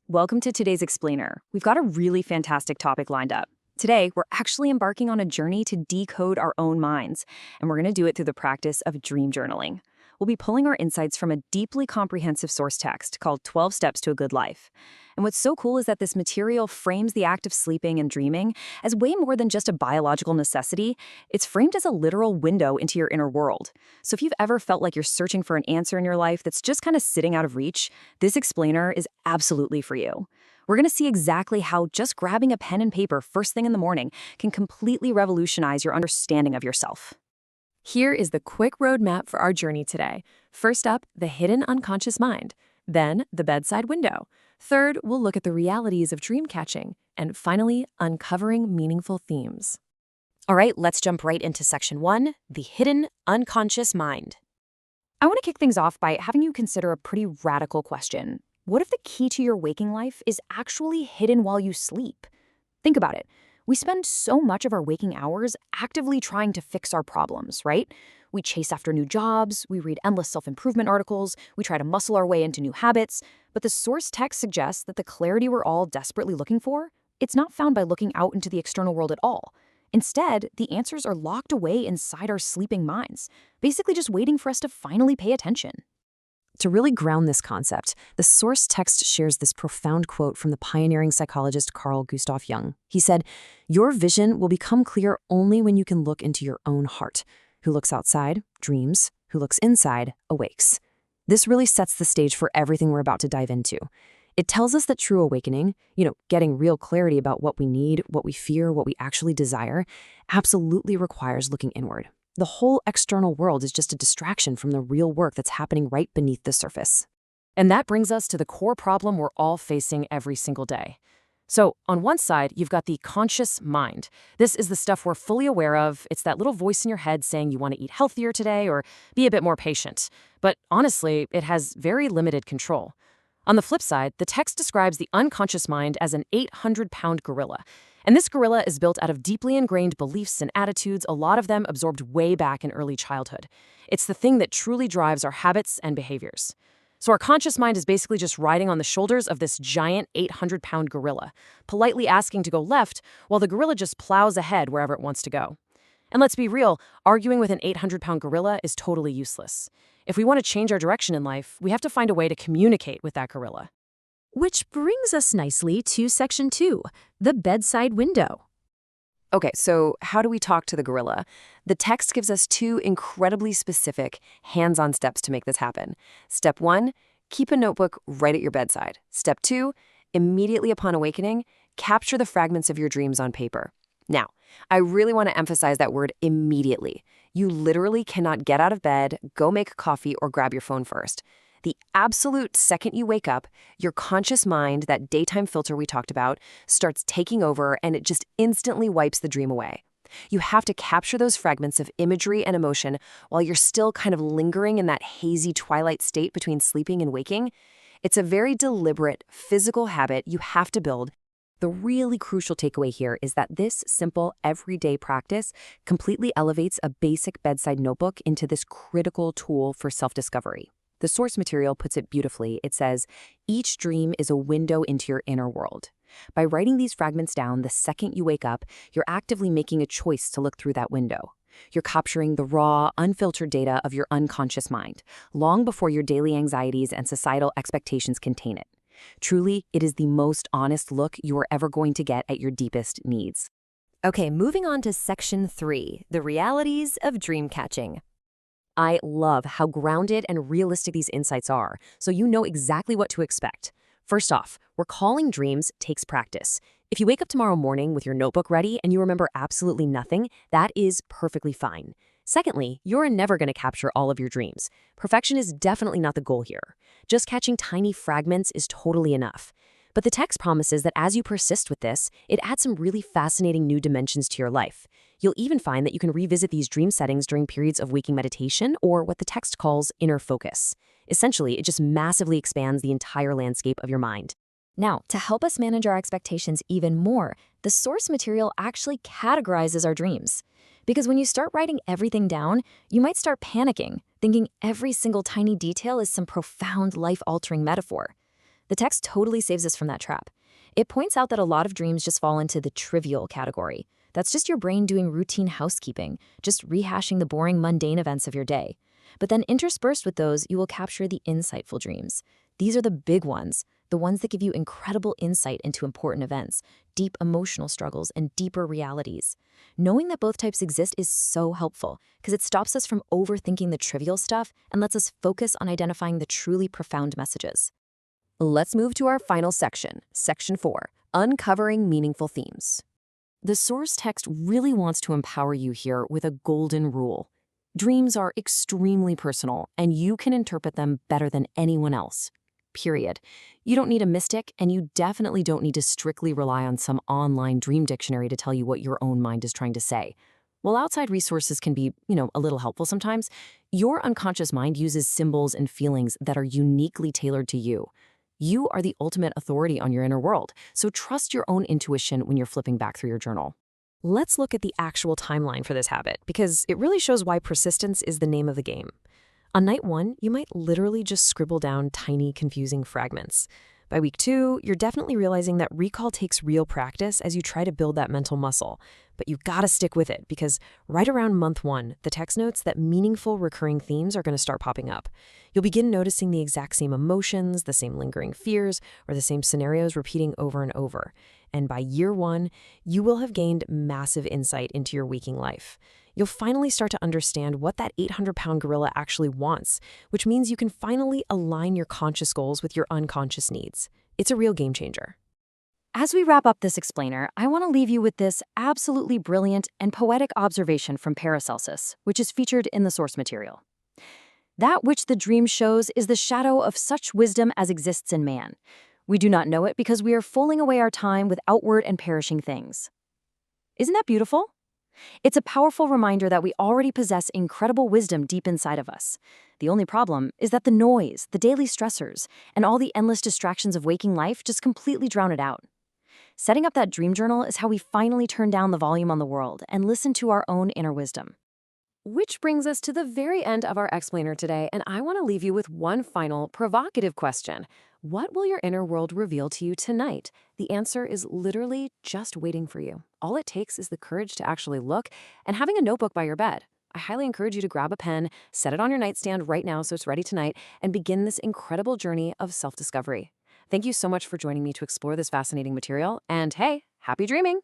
Welcome to today's Explainer. We've got a really fantastic topic lined up. Today, we're actually embarking on a journey to decode our own minds, and we're going to do it through the practice of dream journaling. We'll be pulling our insights from a deeply comprehensive source text called 12 Steps to a Good Life. And what's so cool is that this material frames the act of sleeping and dreaming as way more than just a biological necessity. It's framed as a literal window into your inner world. So if you've ever felt like you're searching for an answer in your life that's just kind of sitting out of reach, this explainer is absolutely for you. We're going to see exactly how just grabbing a pen and paper first thing in the morning can completely revolutionize your understanding of yourself. Here is the quick roadmap for our journey today. First up, the hidden unconscious mind. Then, the bedside window. Third, we'll look at the realities of dream catching. And finally, uncovering meaningful themes. All right, let's jump right into section 1, the hidden unconscious mind. I want to kick things off by having you consider a pretty radical question. What if the key to your waking life is actually hidden while you sleep? Think about it. We spend so much of our waking hours actively trying to fix our problems, right? We chase after new jobs, we read endless self-improvement articles, we try to muscle our way into new habits, but the source text suggests that the clarity we're all desperately looking for, it's not found by looking out into the external world at all. Instead, the answers are locked away inside our sleeping minds, basically just waiting for us to finally pay attention. To really ground this concept, the source text shares this profound quote from the pioneering psychologist Carl Gustav Jung. He said, "Your vision will become clear only when you can look into your own heart. Who looks outside, dreams. Who looks inside, awakes." This really sets the stage for everything we're about to dive into. It tells us that true awakening, getting real clarity about what we need, what we fear, what we actually desire, absolutely requires looking inward. The whole external world is just a distraction from the real work that's happening right beneath the surface. And that brings us to the core problem we're all facing every single day. So, on one side, you've got the conscious mind. This is the stuff we're fully aware of. It's that little voice in your head saying you want to eat healthier today or be a bit more patient. But honestly, it has very limited control. On the flip side, the text describes the unconscious mind as an 800-pound gorilla. And this gorilla is built out of deeply ingrained beliefs and attitudes, a lot of them absorbed way back in early childhood. It's the thing that truly drives our habits and behaviors. So our conscious mind is basically just riding on the shoulders of this giant 800-pound gorilla, politely asking to go left while the gorilla just plows ahead wherever it wants to go. And let's be real, arguing with an 800-pound gorilla is totally useless. If we want to change our direction in life, we have to find a way to communicate with that gorilla. Which brings us nicely to section 2, the bedside window. Okay, so how do we talk to the gorilla? The text gives us 2 incredibly specific, hands-on steps to make this happen. Step 1, keep a notebook right at your bedside. Step 2, immediately upon awakening, capture the fragments of your dreams on paper. Now, I really want to emphasize that word immediately. You literally cannot get out of bed, go make coffee, or grab your phone first. The absolute second you wake up, your conscious mind, that daytime filter we talked about, starts taking over and it just instantly wipes the dream away. You have to capture those fragments of imagery and emotion while you're still kind of lingering in that hazy twilight state between sleeping and waking. It's a very deliberate, physical habit you have to build. The really crucial takeaway here is that this simple, everyday practice completely elevates a basic bedside notebook into this critical tool for self-discovery. The source material puts it beautifully. It says, each dream is a window into your inner world. By writing these fragments down the second you wake up, you're actively making a choice to look through that window. You're capturing the raw, unfiltered data of your unconscious mind, long before your daily anxieties and societal expectations contain it. Truly, it is the most honest look you are ever going to get at your deepest needs. Okay, moving on to section 3, the realities of dream catching. I love how grounded and realistic these insights are, so you know exactly what to expect. First off, recalling dreams takes practice. If you wake up tomorrow morning with your notebook ready and you remember absolutely nothing, that is perfectly fine. Secondly, you're never going to capture all of your dreams. Perfection is definitely not the goal here. Just catching tiny fragments is totally enough. But the text promises that as you persist with this, it adds some really fascinating new dimensions to your life. You'll even find that you can revisit these dream settings during periods of waking meditation or what the text calls inner focus. Essentially, it just massively expands the entire landscape of your mind. Now, to help us manage our expectations even more, the source material actually categorizes our dreams. Because when you start writing everything down, you might start panicking, thinking every single tiny detail is some profound life-altering metaphor. The text totally saves us from that trap. It points out that a lot of dreams just fall into the trivial category. That's just your brain doing routine housekeeping, just rehashing the boring, mundane events of your day. But then interspersed with those, you will capture the insightful dreams. These are the big ones, the ones that give you incredible insight into important events, deep emotional struggles, and deeper realities. Knowing that both types exist is so helpful because it stops us from overthinking the trivial stuff and lets us focus on identifying the truly profound messages. Let's move to our final section, Section 4, Uncovering Meaningful Themes. The source text really wants to empower you here with a golden rule. Dreams are extremely personal, and you can interpret them better than anyone else. Period. You don't need a mystic, and you definitely don't need to strictly rely on some online dream dictionary to tell you what your own mind is trying to say. While outside resources can be, a little helpful sometimes, your unconscious mind uses symbols and feelings that are uniquely tailored to you. You are the ultimate authority on your inner world, so trust your own intuition when you're flipping back through your journal. Let's look at the actual timeline for this habit, because it really shows why persistence is the name of the game. On night 1, you might literally just scribble down tiny, confusing fragments. By week 2, you're definitely realizing that recall takes real practice as you try to build that mental muscle. But you've got to stick with it, because right around month 1, the text notes that meaningful recurring themes are going to start popping up. You'll begin noticing the exact same emotions, the same lingering fears, or the same scenarios repeating over and over. And by year 1, you will have gained massive insight into your waking life. You'll finally start to understand what that 800-pound gorilla actually wants, which means you can finally align your conscious goals with your unconscious needs. It's a real game changer. As we wrap up this explainer, I want to leave you with this absolutely brilliant and poetic observation from Paracelsus, which is featured in the source material. That which the dream shows is the shadow of such wisdom as exists in man. We do not know it because we are fooling away our time with outward and perishing things. Isn't that beautiful? It's a powerful reminder that we already possess incredible wisdom deep inside of us. The only problem is that the noise, the daily stressors, and all the endless distractions of waking life just completely drown it out. Setting up that dream journal is how we finally turn down the volume on the world and listen to our own inner wisdom. Which brings us to the very end of our explainer today, and I want to leave you with one final provocative question. What will your inner world reveal to you tonight? The answer is literally just waiting for you. All it takes is the courage to actually look and having a notebook by your bed. I highly encourage you to grab a pen, set it on your nightstand right now so it's ready tonight, and begin this incredible journey of self-discovery. Thank you so much for joining me to explore this fascinating material, and hey, happy dreaming!